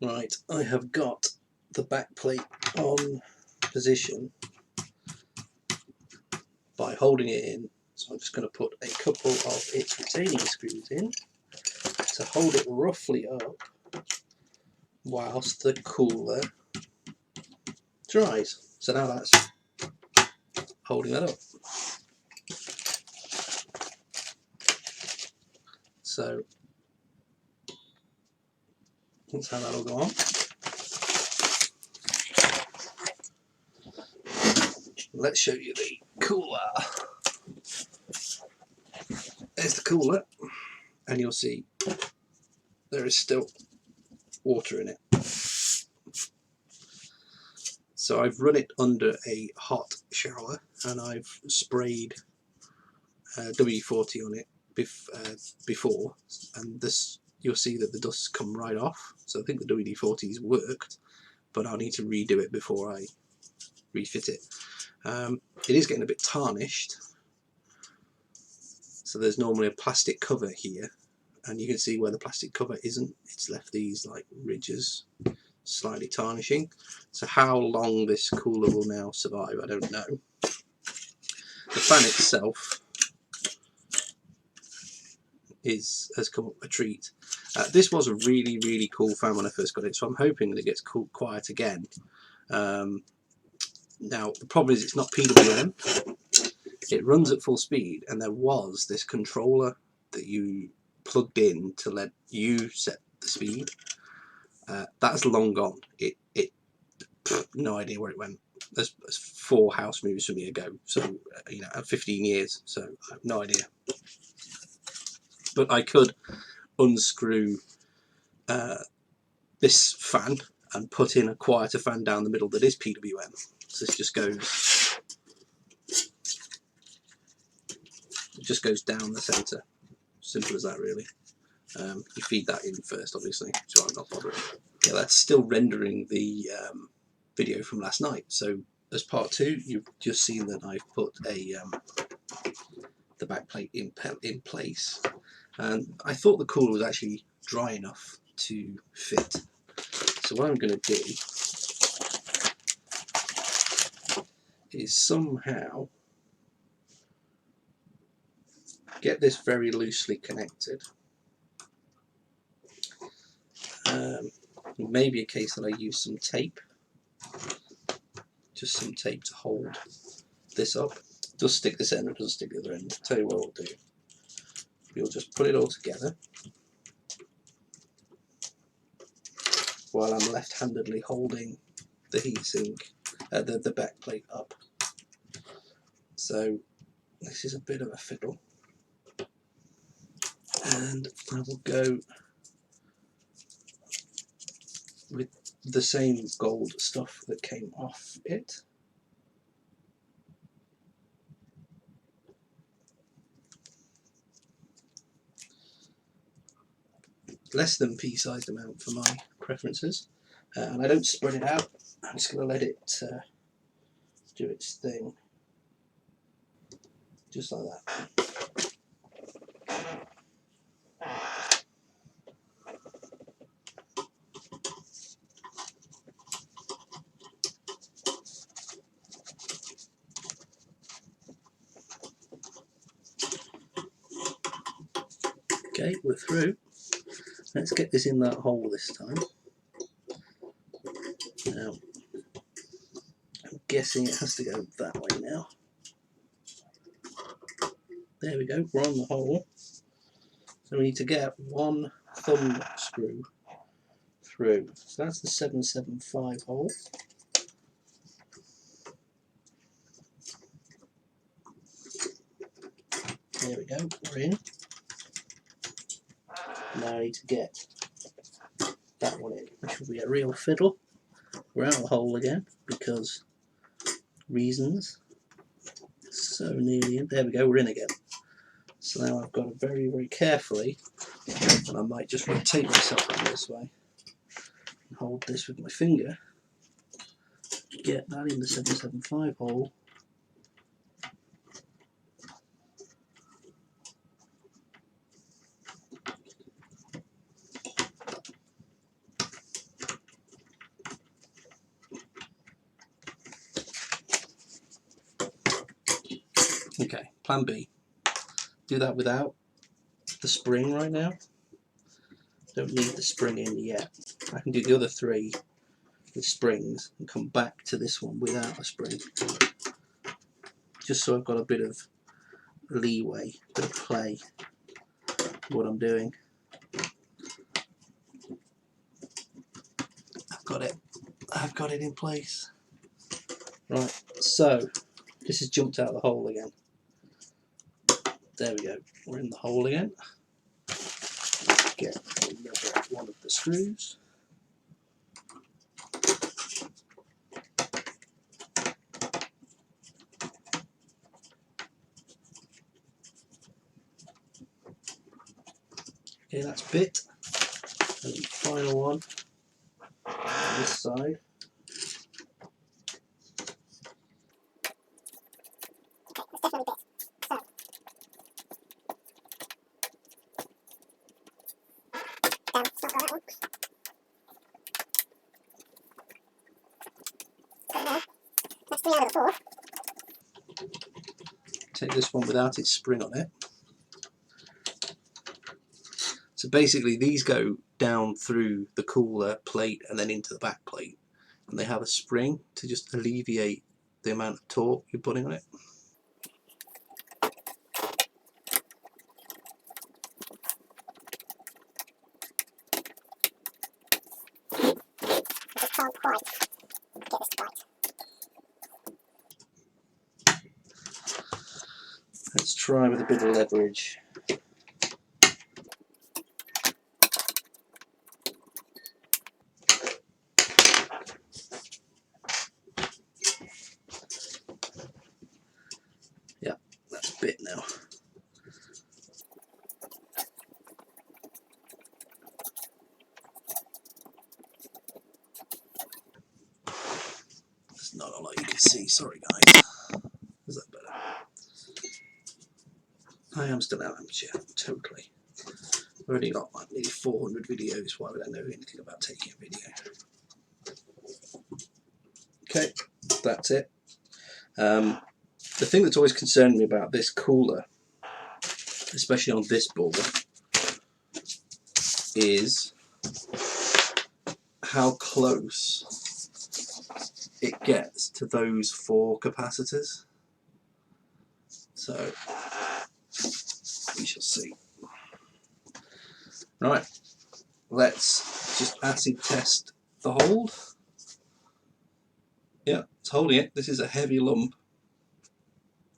Right, I have got the back plate on position by holding it in, so I'm just going to put a couple of its retaining screws in to hold it roughly up whilst the cooler dries. So now that's holding that up. So that's how that'll go on. Let's show you the cooler. There's the cooler, and you'll see there is still water in it. So I've run it under a hot shower and I've sprayed WD-40 on it before, and this, you'll see that the dust's come right off. So I think the WD-40's worked, but I'll need to redo it before I refit it. It is getting a bit tarnished, so there's normally a plastic cover here, and you can see where the plastic cover isn't. It's left these like ridges, slightly tarnishing. So how long this cooler will now survive, I don't know. The fan itself has come up a treat. This was a really cool fan when I first got it, so I'm hoping that it gets cool quiet again. Now the problem is it's not PWM. It runs at full speed, and there was this controller that you plugged in to let you set the speed. That's long gone. No idea where it went. There's 4 house moves for me ago, so you know, 15 years, so I have no idea. But I could unscrew this fan and put in a quieter fan down the middle that is PWM. So this just goes down the centre. Simple as that, really. You feed that in first, obviously, so I'm not bothering. Yeah, that's still rendering the video from last night. So as part 2, you've just seen that I've put the back plate in place, and I thought the cooler was actually dry enough to fit. So what I'm going to do is somehow get this very loosely connected. Maybe a case that I use some tape, just some tape to hold this up. Just stick this end, it doesn't stick the other end. Tell you what we'll do. We'll just put it all together while I'm left-handedly holding the heatsink, the back plate up. So this is a bit of a fiddle, and I will go with the same gold stuff that came off it. Less than pea-sized amount for my preferences, and I don't spread it out. I'm just going to let it do its thing, just like that. Okay, we're through. Let's get this in that hole this time. Now, I'm guessing it has to go that way now. There we go, we're on the hole. So we need to get one thumb screw through. So that's the 775 hole. There we go, we're in. Now I need to get that one in, which will be a real fiddle. We're out of the hole again because reasons. So nearly in. There we go, we're in again. So now I've got to very carefully, and I might just rotate myself on this way and hold this with my finger, get that in the 775 hole. plan B. Do that without the spring right now. Don't need the spring in yet. I can do the other 3 with springs and come back to this one without a spring. Just so I've got a bit of leeway, a bit of play with what I'm doing. I've got it in place. Right, so this has jumped out of the hole again. There we go, we're in the hole again. Get another one of the screws. Okay, that's bit. And the final one on this side. Take this one without its spring on it. So basically these go down through the cooler plate and then into the back plate, and they have a spring to just alleviate the amount of torque you're putting on it. Let's try with a bit of leverage. Yeah, that's bit now. There's not a lot you can see, sorry guys. Is that better? I am still an amateur, totally. I've already got like nearly 400 videos, why would I know anything about taking a video? Okay, that's it. The thing that's always concerned me about this cooler, especially on this board, is how close it gets to those 4 capacitors. So we shall see. Right, let's just acid test the hold. Yeah, it's holding it. This is a heavy lump.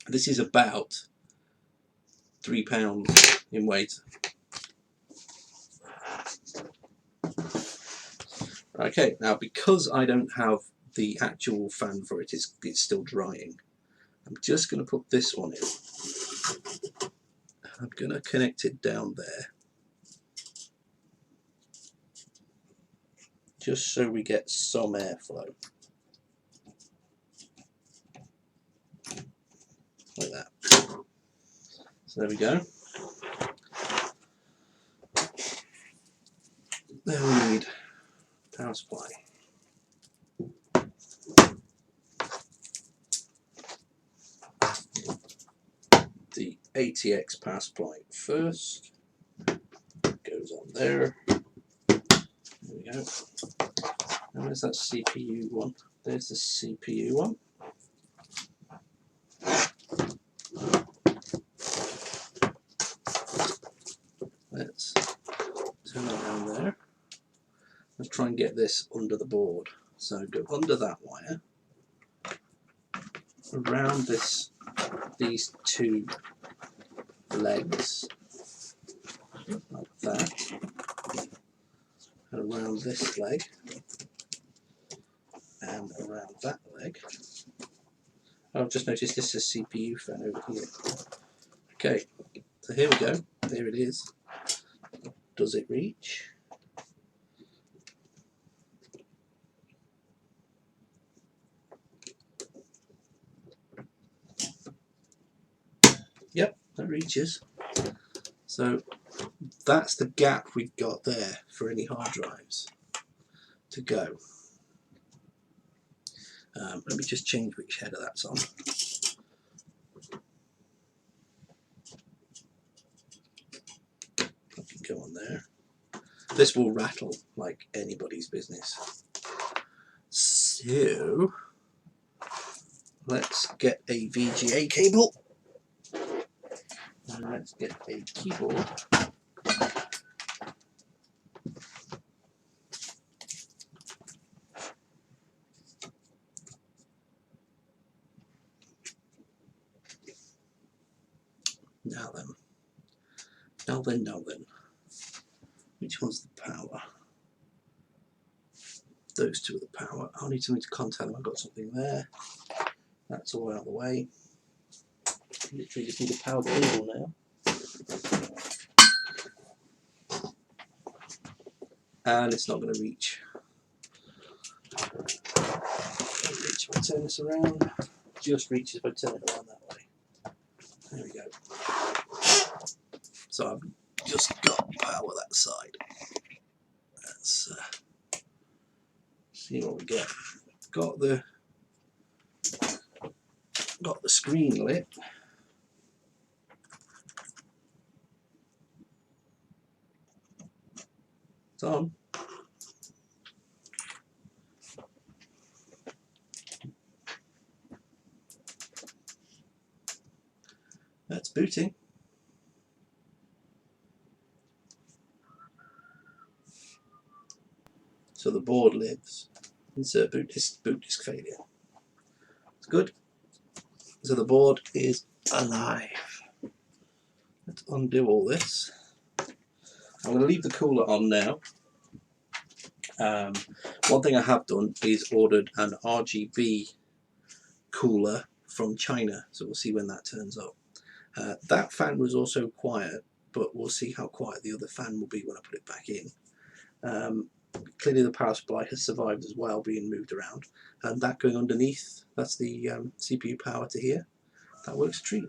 This is about 3 pounds in weight. Okay, now because I don't have the actual fan for it, it's still drying. I'm just going to put this one in. I'm going to connect it down there, just so we get some airflow. Like that. So there we go. Then we need power supply. The ATX power supply first. Goes on there. There we go. And where's that CPU one? There's the CPU one. Let's turn it around there. Let's try and get this under the board. So go under that wire, around these 2 legs, like that, and around this leg, and around that leg. Oh, I've just noticed this is a CPU fan over here. Okay, so here we go. There it is. Does it reach? Yep, that reaches. So that's the gap we've got there for any hard drives to go. Let me just change which header that's on. go on there. This will rattle like anybody's business. So let's get a VGA cable and let's get a keyboard. Now then. Which one's the power? Those two are the power. I'll need something to contact them. I've got something there. That's all out of the way. Literally just need a power cable now. And it's not going to reach. Reach if I turn this around. Just reaches if I turn it around that way. There we go. So I've just got power that side. Let's see what we get. Got the screen lit. It's on. That's booting. So the board lives. Insert boot disk failure. It's good. So the board is alive. Let's undo all this. I'm going to leave the cooler on now. One thing I have done is ordered an RGB cooler from China, so we'll see when that turns up. That fan was also quiet, but we'll see how quiet the other fan will be when I put it back in. Clearly the power supply has survived as well, being moved around, and that going underneath, that's the CPU power to here. That works a treat.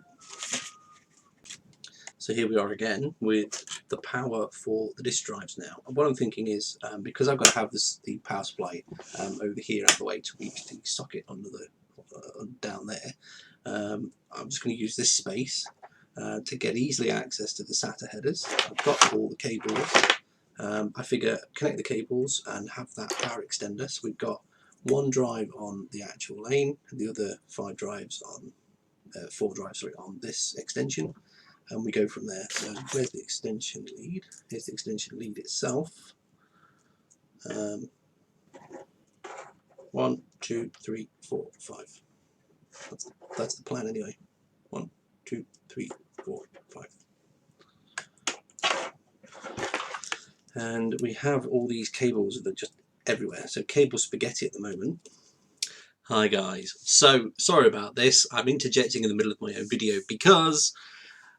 So here we are again with the power for the disk drives now. And what I'm thinking is, because I've got to have the power supply over here out of the way to reach the socket under the down there, I'm just going to use this space to get easily access to the SATA headers. I've got all the cables. I figure connect the cables and have that power extender. So we've got one drive on the actual lane and the other 4 drives on this extension, and we go from there. So where's the extension lead? Here's the extension lead itself. 1, 2, 3, 4, 5. That's the plan anyway. 1, 2, 3, 4, 5. And we have all these cables that are just everywhere. So cable spaghetti at the moment. Hi guys. So sorry about this. I'm interjecting in the middle of my own video because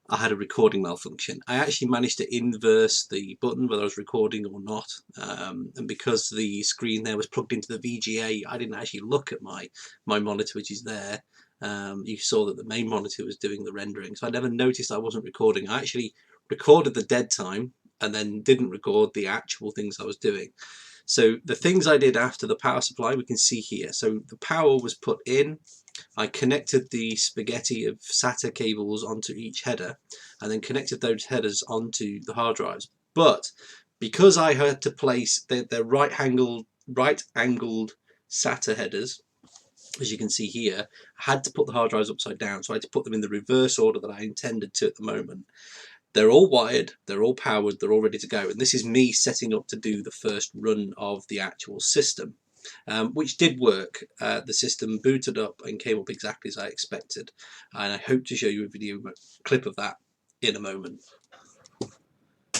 I had a recording malfunction. I actually managed to inverse the button whether I was recording or not, and because the screen there was plugged into the VGA, I didn't actually look at my monitor, which is there. You saw that the main monitor was doing the rendering, so I never noticed I wasn't recording. I actually recorded the dead time and then didn't record the actual things I was doing. So the things I did after the power supply we can see here. So the power was put in. I connected the spaghetti of SATA cables onto each header and then connected those headers onto the hard drives. But because I had to place the right-angled SATA headers, as you can see here, I had to put the hard drives upside down, so I had to put them in the reverse order that I intended to at the moment. They're all wired, they're all powered, they're all ready to go, and this is me setting up to do the first run of the actual system. Which did work. The system booted up and came up exactly as I expected, and I hope to show you a video clip of that in a moment.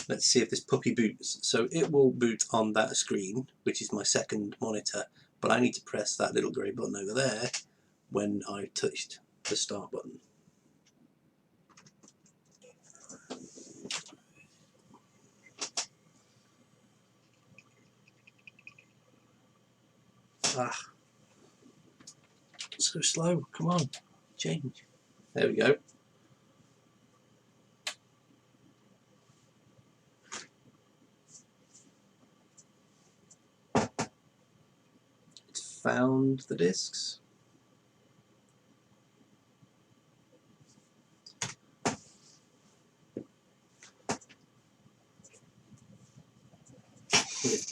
Let's see if this puppy boots. So it will boot on that screen, which is my second monitor, but I need to press that little grey button over there when I touched the start button. Ah, so slow, come on, change. There we go. It's found the discs.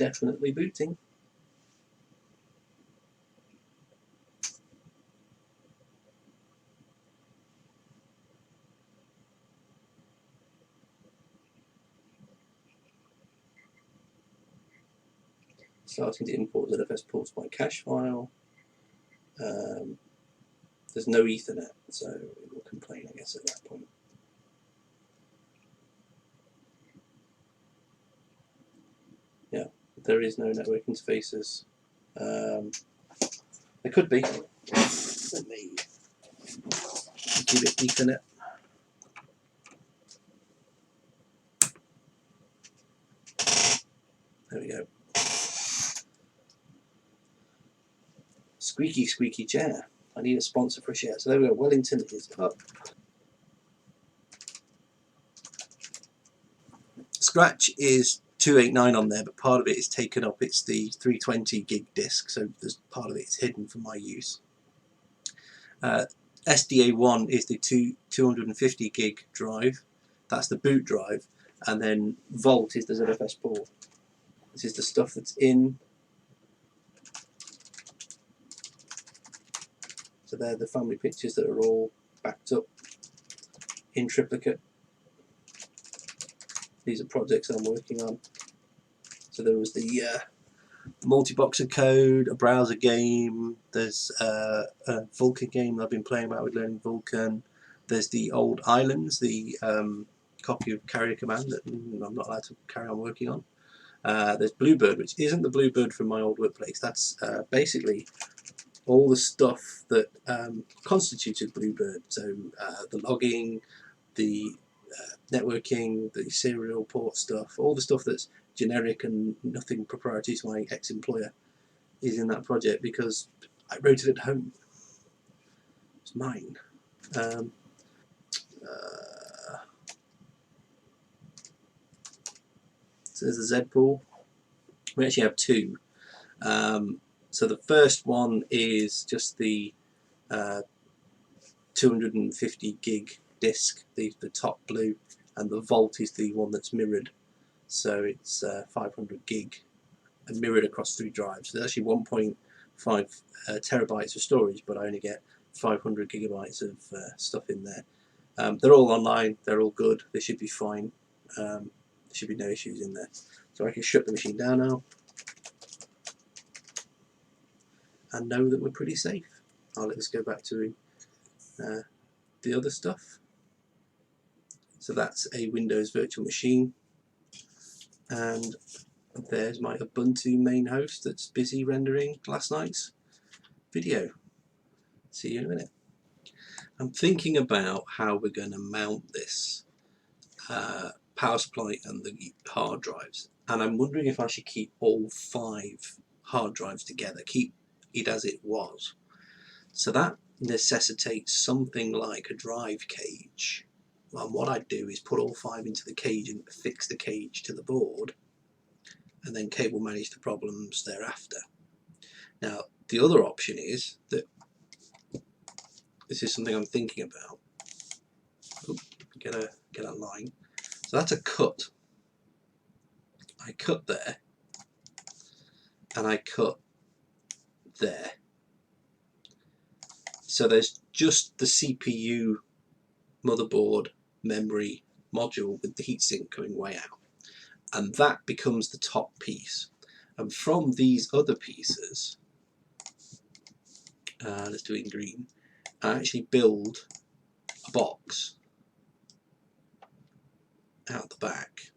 definitely booting. Starting to import ZFS ports by cache file. There's no Ethernet, so it will complain, I guess, at that point. Yeah, there is no network interfaces. There could be. Let me give it Ethernet. There we go. Squeaky, squeaky chair. I need a sponsor for a share. So there we go. Wellington is up. Scratch is 289 on there, but part of it is taken up. It's the 320 gig disk, so there's part of it is hidden for my use. SDA1 is the 250 gig drive. That's the boot drive, and then Volt is the ZFS port. This is the stuff that's in. So they're the family pictures that are all backed up in triplicate. These are projects I'm working on. So there was the multi-boxer code, a browser game, there's a Vulkan game that I've been playing about with learning Vulkan, there's the old Islands, the copy of Carrier Command that I'm not allowed to carry on working on. There's Bluebird, which isn't the Bluebird from my old workplace. That's basically all the stuff that constituted Bluebird. So the logging, the networking, the serial port stuff, all the stuff that's generic and nothing proprietary to my ex-employer is in that project because I wrote it at home. It's mine. So there's the Z pool. We actually have two. So the first one is just the 250 gig disk, the top blue, and the Volt is the one that's mirrored. So it's 500 gig and mirrored across 3 drives. So there's actually 1.5 terabytes of storage, but I only get 500 gigabytes of stuff in there. They're all online, they're all good, they should be fine. There should be no issues in there. So I can shut the machine down now and know that we're pretty safe. Let's go back to the other stuff. So that's a Windows virtual machine, and there's my Ubuntu main host that's busy rendering last night's video. See you in a minute. I'm thinking about how we're going to mount this power supply and the hard drives, and I'm wondering if I should keep all 5 hard drives together, keep it as it was. So that necessitates something like a drive cage. And what I'd do is put all 5 into the cage and fix the cage to the board, and then cable manage the problems thereafter. Now the other option is that this is something I'm thinking about. Get a line. So that's a cut. I cut there, and I cut there. So there's just the CPU, motherboard, memory module with the heatsink coming way out, and that becomes the top piece. And from these other pieces, let's do it in green, I actually build a box out the back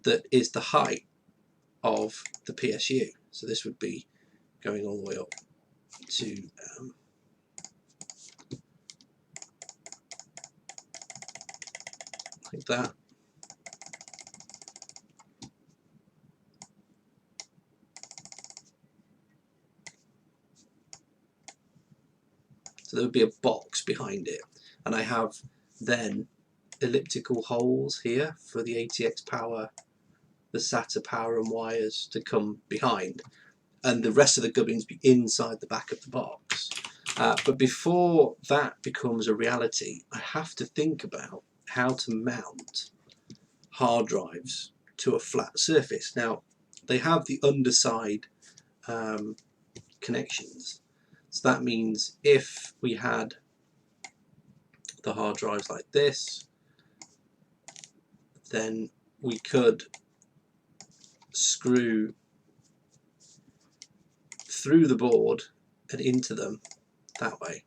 that is the height of the PSU. So this would be going all the way up to like that. So there would be a box behind it, and I have then elliptical holes here for the ATX power, the SATA power and wires to come behind, and the rest of the gubbins be inside the back of the box. But before that becomes a reality, I have to think about how to mount hard drives to a flat surface. Now, they have the underside connections. So that means if we had the hard drives like this, then we could screw through the board and into them that way.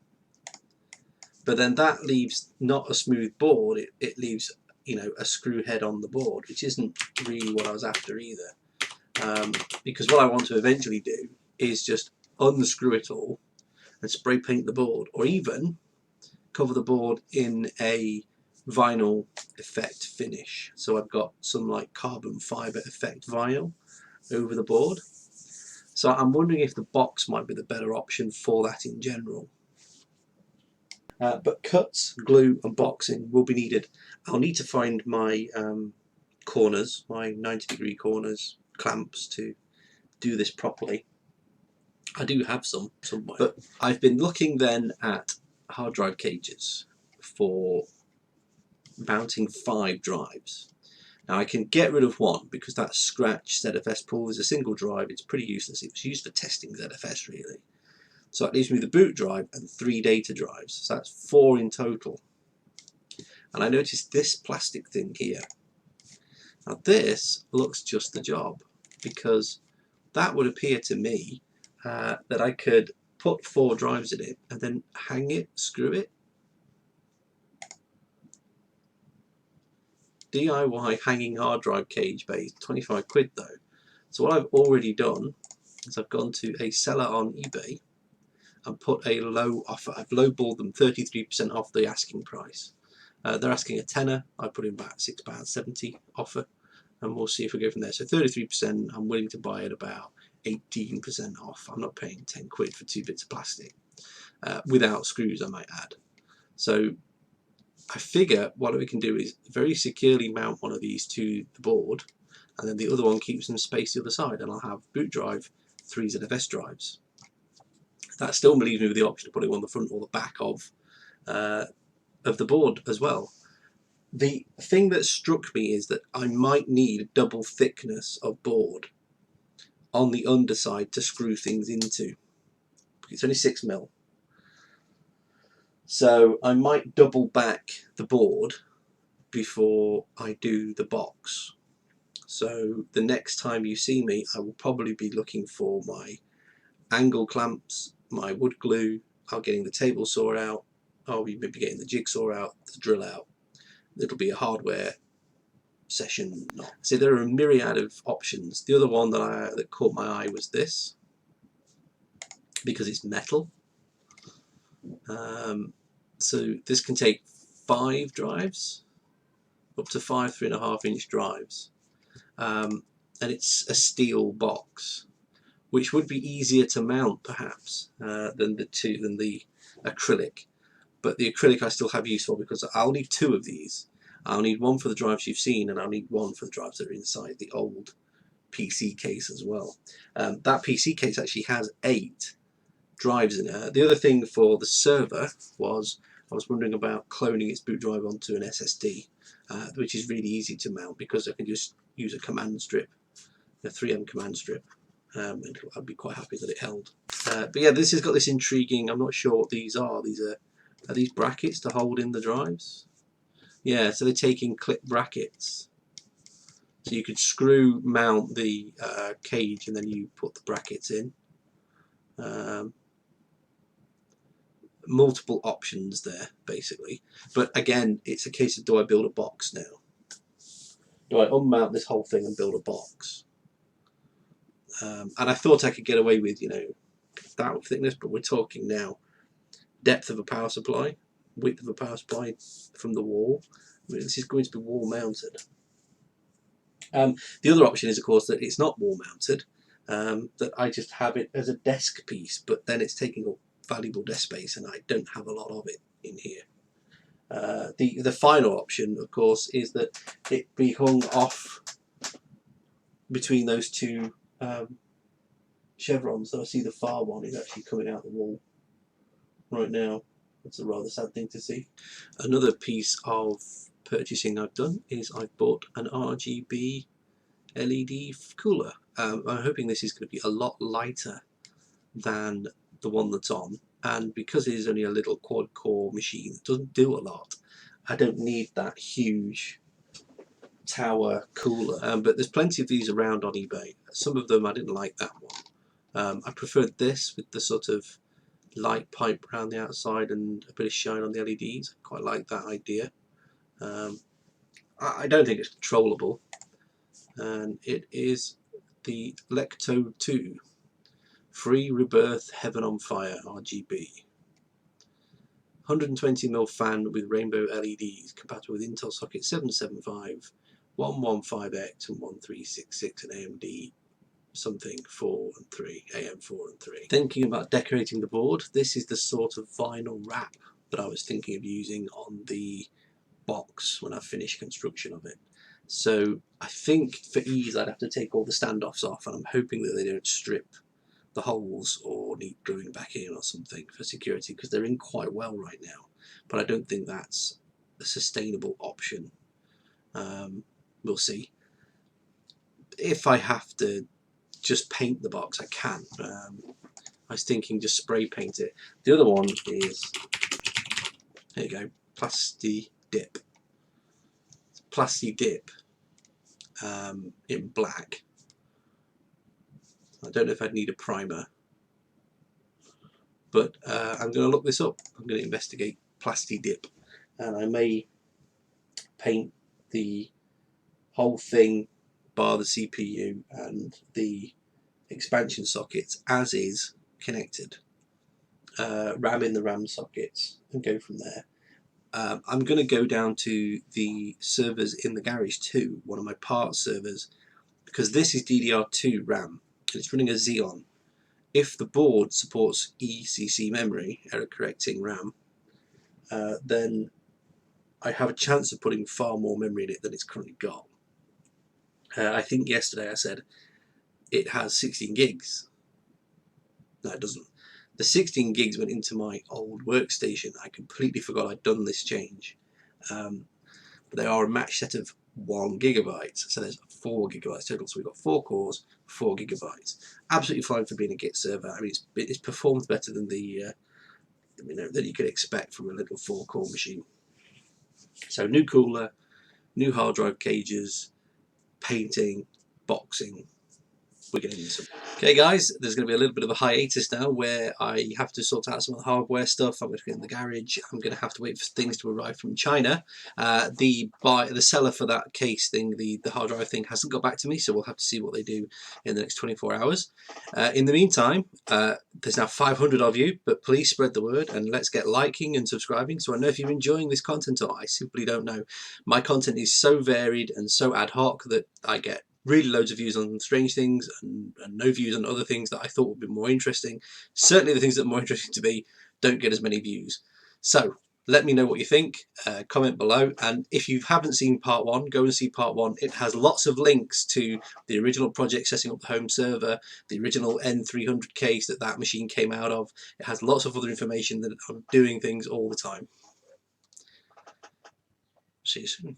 But then that leaves not a smooth board, it leaves, you know, a screw head on the board, which isn't really what I was after either. Because what I want to eventually do is just unscrew it all and spray paint the board, or even cover the board in a vinyl effect finish. So I've got some like carbon fibre effect vinyl over the board. So I'm wondering if the box might be the better option for that in general. But cuts, glue and boxing will be needed. I'll need to find my corners, my 90-degree corners, clamps to do this properly. I do have some somewhere. But I've been looking then at hard drive cages for mounting 5 drives. Now I can get rid of one because that scratch ZFS pull is a single drive. It's pretty useless. It was used for testing ZFS really. So that leaves me the boot drive and 3 data drives. So that's 4 in total. And I noticed this plastic thing here. Now this looks just the job, because that would appear to me that I could put 4 drives in it and then hang it, screw it. DIY hanging hard drive cage base, 25 quid though. So what I've already done is I've gone to a seller on eBay and put a low offer. I've lowballed them 33% off the asking price. They're asking a tenner. I put in about £6.70 offer, and we'll see if we go from there. So 33%, I'm willing to buy it about 18% off. I'm not paying 10 quid for 2 bits of plastic, without screws I might add. So I figure what we can do is very securely mount one of these to the board, and then the other one keeps them spaced the other side, and I'll have boot drive, 3 ZFS drives. That still leaves me with the option of putting on the front or the back of the board as well. The thing that struck me is that I might need a double thickness of board on the underside to screw things into. It's only 6mm. So I might double back the board before I do the box. So the next time you see me, I will probably be looking for my angle clamps, my wood glue. I'll getting the table saw out. I'll be maybe getting the jigsaw out, the drill out. It'll be a hardware session. So there are a myriad of options. The other one that caught my eye was this, because it's metal. So this can take 5 drives, up to 5 3.5-inch drives, and it's a steel box, which would be easier to mount perhaps than the acrylic. But the acrylic I still have use for, because I'll need 2 of these. I'll need one for the drives you've seen, and I'll need one for the drives that are inside the old PC case as well. That PC case actually has 8 drives in it. The other thing for the server was I was wondering about cloning its boot drive onto an SSD, which is really easy to mount because I can just use a command strip, a 3M command strip, and I'd be quite happy that it held. But yeah, this has got this intriguing, I'm not sure what these are. These are these brackets to hold in the drives? Yeah, so they're taking clip brackets. So you could screw mount the cage and then you put the brackets in. Multiple options there basically, but again it's a case of, do I build a box now? Do I unmount this whole thing and build a box? And I thought I could get away with, you know, that thickness, but we're talking now depth of a power supply, width of a power supply from the wall. I mean, this is going to be wall mounted. The other option is of course that it's not wall mounted, that I just have it as a desk piece, but then it's taking up valuable desk space and I don't have a lot of it in here. The final option of course is that it be hung off between those 2 chevrons. So I see the far one is actually coming out the wall right now. That's a rather sad thing to see. Another piece of purchasing I've done is I've bought an RGB LED cooler. I'm hoping this is going to be a lot lighter than the one that's on, and because it is only a little quad core machine that doesn't do a lot, I don't need that huge tower cooler. But there's plenty of these around on eBay. Some of them I didn't like that one. I preferred this with the sort of light pipe around the outside and a bit of shine on the LEDs. I quite like that idea. I don't think it's controllable, and it is the Lecto 2 Free Rebirth Heaven on Fire RGB. 120mm fan with rainbow LEDs, compatible with Intel socket 775, 115X and 1366 and AMD something 4 and 3, AM4 and 3. Thinking about decorating the board, this is the sort of vinyl wrap that I was thinking of using on the box when I finish construction of it. So I think for ease I'd have to take all the standoffs off, and I'm hoping that they don't strip the holes or need gluing back in or something for security, because they're in quite well right now, but I don't think that's a sustainable option. We'll see. If I have to just paint the box, I can. I was thinking just spray paint it. The other one is, there you go, Plasti Dip. Plasti Dip in black. I don't know if I'd need a primer, but I'm going to look this up. I'm going to investigate Plasti Dip, and I may paint the whole thing bar the CPU and the expansion sockets as is connected, ram in the RAM sockets and go from there. I'm going to go down to the servers in the garage too, one of my parts servers, because this is DDR2 RAM and it's running a Xeon. If the board supports ECC memory, error correcting RAM, then I have a chance of putting far more memory in it than it's currently got. I think yesterday I said it has 16 gigs. No, it doesn't. The 16 gigs went into my old workstation. I completely forgot I'd done this change. But they are a match set of 1 GB, so there's 4 GB total. So we've got 4 cores, 4 GB. Absolutely fine for being a Git server. I mean, it's performed better than the than you could expect from a little 4-core machine. So new cooler, new hard drive cages, painting, boxing. We're getting into some. Okay guys, there's going to be a little bit of a hiatus now where I have to sort out some of the hardware stuff. I'm going to get in the garage. I'm going to have to wait for things to arrive from China. The seller for that case thing, the hard drive thing, hasn't got back to me, so we'll have to see what they do in the next 24 hours. In the meantime, there's now 500 of you, but please spread the word and let's get liking and subscribing so I know if you're enjoying this content or not. I simply don't know. My content is so varied and so ad hoc that I get really loads of views on strange things and no views on other things that I thought would be more interesting. Certainly the things that are more interesting to me don't get as many views. So let me know what you think, comment below, and if you haven't seen part 1, go and see part 1. It has lots of links to the original project setting up the home server, the original N300 case that machine came out of. It has lots of other information that I'm doing things all the time. See you soon.